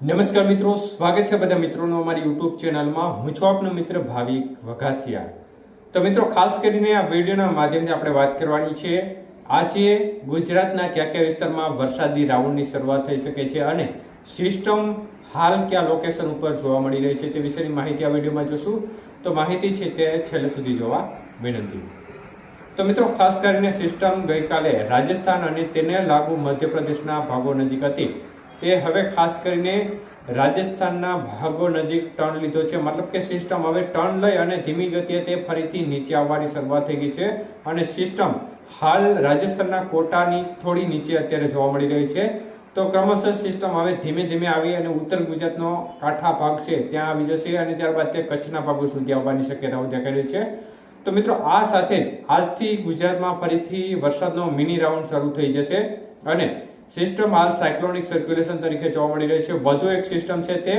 નમસ્કાર મિત્રો, સ્વાગત છે બધા મિત્રોનો અમારી યુટ્યુબ ચેનલમાં. હું છું આપનો મિત્ર ભાવિક વઘાસિયા. તો મિત્રો, ખાસ કરીને આ વિડીયોના માધ્યમથી આપણે વાત કરવાની છે આજે ગુજરાતના કયા કયા વિસ્તારમાં વરસાદી રાઉન્ડની શરૂઆત થઈ શકે છે અને સિસ્ટમ હાલ કયા લોકેશન ઉપર જોવા મળી રહી છે તે વિશેની માહિતી આ વિડીયોમાં જોશું. તો માહિતી છે તે છેલ્લે સુધી જોવા વિનંતી. તો મિત્રો, ખાસ કરીને સિસ્ટમ ગઈકાલે રાજસ્થાન અને તેને લાગુ મધ્યપ્રદેશના ભાગો નજીક હતી. તે હવે ખાસ કરીને રાજસ્થાનના ભાગો નજીક ટર્ન લીધો છે. મતલબ કે સિસ્ટમ હવે ટર્ન લઈ અને ધીમી ગતિએ તે ફરીથી નીચે આવવાની શરૂઆત થઈ ગઈ છે અને સિસ્ટમ હાલ રાજસ્થાનના કોટાની થોડી નીચે અત્યારે જોવા મળી રહી છે. તો ક્રમશઃ સિસ્ટમ હવે ધીમે ધીમે આવી અને ઉત્તર ગુજરાતનો કાંઠા ભાગ છે ત્યાં આવી જશે અને ત્યારબાદ તે કચ્છના ભાગો સુધી આવવાની શક્યતાઓ દેખાઈ રહી છે. તો મિત્રો, આ સાથે જ આજથી ગુજરાતમાં ફરીથી વરસાદનો મિની રાઉન્ડ શરૂ થઈ જશે અને સિસ્ટમ હાલ સાયક્લોનિક સર્ક્યુલેશન તરીકે જોવા મળી રહી છે. વધુ એક સિસ્ટમ છે તે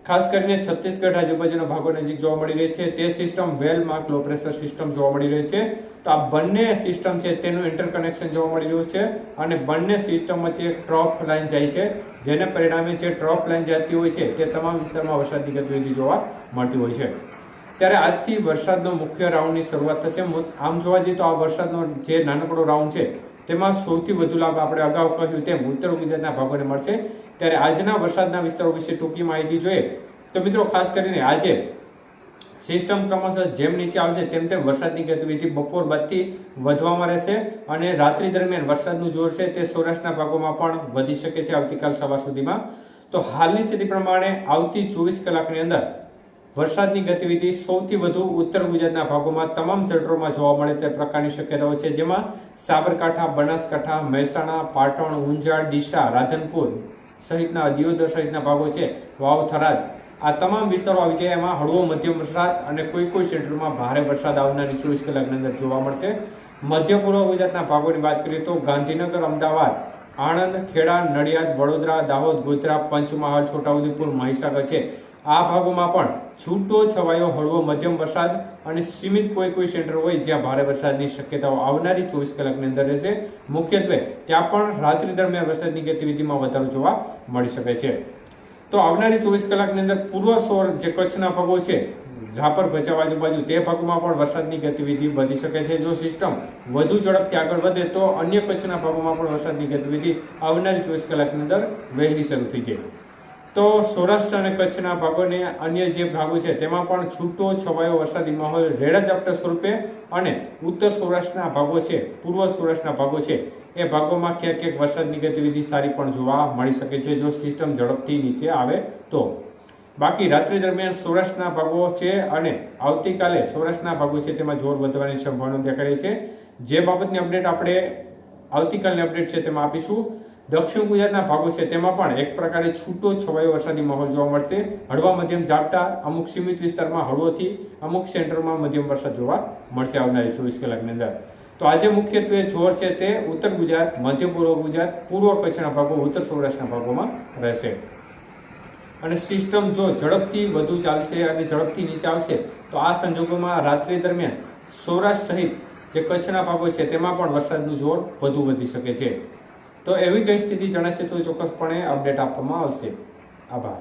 ખાસ કરીને છત્તીસગઢ આજુબાજુના ભાગો નજીક જોવા મળી રહી છે. તે સિસ્ટમ વેલ માર્ક લો પ્રેશર સિસ્ટમ જોવા મળી રહી છે. તો આ બંને સિસ્ટમ છે તેનું ઇન્ટરકનેક્શન જોવા મળી રહ્યું છે અને બંને સિસ્ટમ વચ્ચે એક ટ્રોપ લાઇન જાય છે, જેને પરિણામે જે ટ્રોપ લાઇન જતી હોય છે તે તમામ વિસ્તારમાં વરસાદની ગતિવિધિ જોવા મળતી હોય છે. ત્યારે આજથી વરસાદનો મુખ્ય રાઉન્ડની શરૂઆત થશે. આમ જોવા જઈએ તો આ વરસાદનો જે નાનકડો રાઉન્ડ છે તેમાં સૌથી વધુ લાભ આપણે અગાઉ કહ્યું તેમ ઉત્તર ગુજરાતના ભાગોને મળશે. ત્યારે આજના વરસાદના વિસ્તારો વિશે ટૂંકી માહિતી જોઈએ તો મિત્રો, ખાસ કરીને આજે સિસ્ટમ ક્રમશઃ જેમ નીચે આવશે તેમ તેમ વરસાદની ગતિવિધિ બપોર બાદથી વધવામાં રહેશે અને રાત્રિ દરમિયાન વરસાદનું જોર છે તે સૌરાષ્ટ્રના ભાગોમાં પણ વધી શકે છે આવતીકાલ સવાર સુધીમાં. તો હાલની સ્થિતિ પ્રમાણે આવતી 24 કલાકની અંદર વરસાદની ગતિવિધિ સૌથી વધુ ઉત્તર ગુજરાતના ભાગોમાં તમામ સેક્ટરોમાં જોવા મળે તે પ્રકારની શક્યતાઓ છે, જેમાં સાબરકાંઠા, બનાસકાંઠા, મહેસાણા, પાટણ, ઊંઝા, ડીસા, રાધનપુર સહિતના દિયોદર સહિતના ભાગો છે, વાવ, થરાદ, આ તમામ વિસ્તારો આવી જાય. એમાં હળવો મધ્યમ વરસાદ અને કોઈ સેક્ટરમાં ભારે વરસાદ આવનારી 24 કલાકની અંદર જોવા મળશે. મધ્ય પૂર્વ ગુજરાતના ભાગોની વાત કરીએ તો ગાંધીનગર, અમદાવાદ, આણંદ, ખેડા, નડિયાદ, વડોદરા, દાહોદ, ગોધરા, પંચમહાલ, છોટાઉદેપુર, મહીસાગર છે, આ ભાગોમાં પણ છૂટો છવાયો હળવો મધ્યમ વરસાદ અને સીમિત કોઈ સેન્ટર હોય જ્યાં ભારે વરસાદની શક્યતાઓ આવનારી 24 કલાકની અંદર રહેશે. મુખ્યત્વે ત્યાં પણ રાત્રિ દરમિયાન વરસાદની ગતિવિધિમાં વધારો જોવા મળી શકે છે. તો આવનારી 24 કલાકની અંદર પૂર્વ સોર જે કચ્છના ભાગો છે, રાપર, ભચાઉ આજુબાજુ તે ભાગોમાં પણ વરસાદની ગતિવિધિ વધી શકે છે. જો સિસ્ટમ વધુ ઝડપથી આગળ વધે તો અન્ય કચ્છના ભાગોમાં પણ વરસાદની ગતિવિધિ આવનારી 24 કલાકની અંદર વહેલી શરૂ થઈ જાય. તો સૌરાષ્ટ્ર અને કચ્છના ભાગોને અન્ય જે ભાગો છે તેમાં પણ છૂટો છવાયો વરસાદી માહોલ રેડા ઝાપટા સ્વરૂપે અને ઉત્તર સૌરાષ્ટ્રના ભાગો છે, પૂર્વ સૌરાષ્ટ્રના ભાગો છે એ ભાગોમાં ક્યાંક વરસાદની ગતિવિધિ સારી પણ જોવા મળી શકે છે જો સિસ્ટમ ઝડપથી નીચે આવે તો. બાકી રાત્રિ દરમિયાન સૌરાષ્ટ્રના ભાગો છે અને આવતીકાલે સૌરાષ્ટ્રના ભાગો છે તેમાં જોર વધવાની સંભાવના દેખાઈ રહી છે. જે બાબતની અપડેટ આપણે આવતીકાલની અપડેટ છે તેમાં આપીશું. દક્ષિણ ગુજરાતના ભાગો છે તેમાં પણ એક પ્રકારે છૂટો છવાયો વરસાદી માહોલ જોવા મળશે. હળવા મધ્યમ ઝાપટા અમુક સીમિત વિસ્તારમાં હળવોથી અમુક સેન્ટરમાં મધ્યમ વરસાદ જોવા મળશે આવનારી 24 કલાકની અંદર. તો આજે મુખ્યત્વે જોર છે તે ઉત્તર ગુજરાત, મધ્ય પૂર્વ ગુજરાત, પૂર્વ કચ્છના ભાગો, ઉત્તર સૌરાષ્ટ્રના ભાગોમાં રહેશે. અને સિસ્ટમ જો ઝડપથી વધુ ચાલશે અને ઝડપથી નીચે આવશે તો આ સંજોગોમાં રાત્રિ દરમિયાન સૌરાષ્ટ્ર સહિત જે કચ્છના ભાગો છે તેમાં પણ વરસાદનું જોર વધુ વધી શકે છે. તો એવી કઈ સ્થિતિ જણાશે તો ચોક્કસપણે અપડેટ આપવામાં આવશે. આભાર.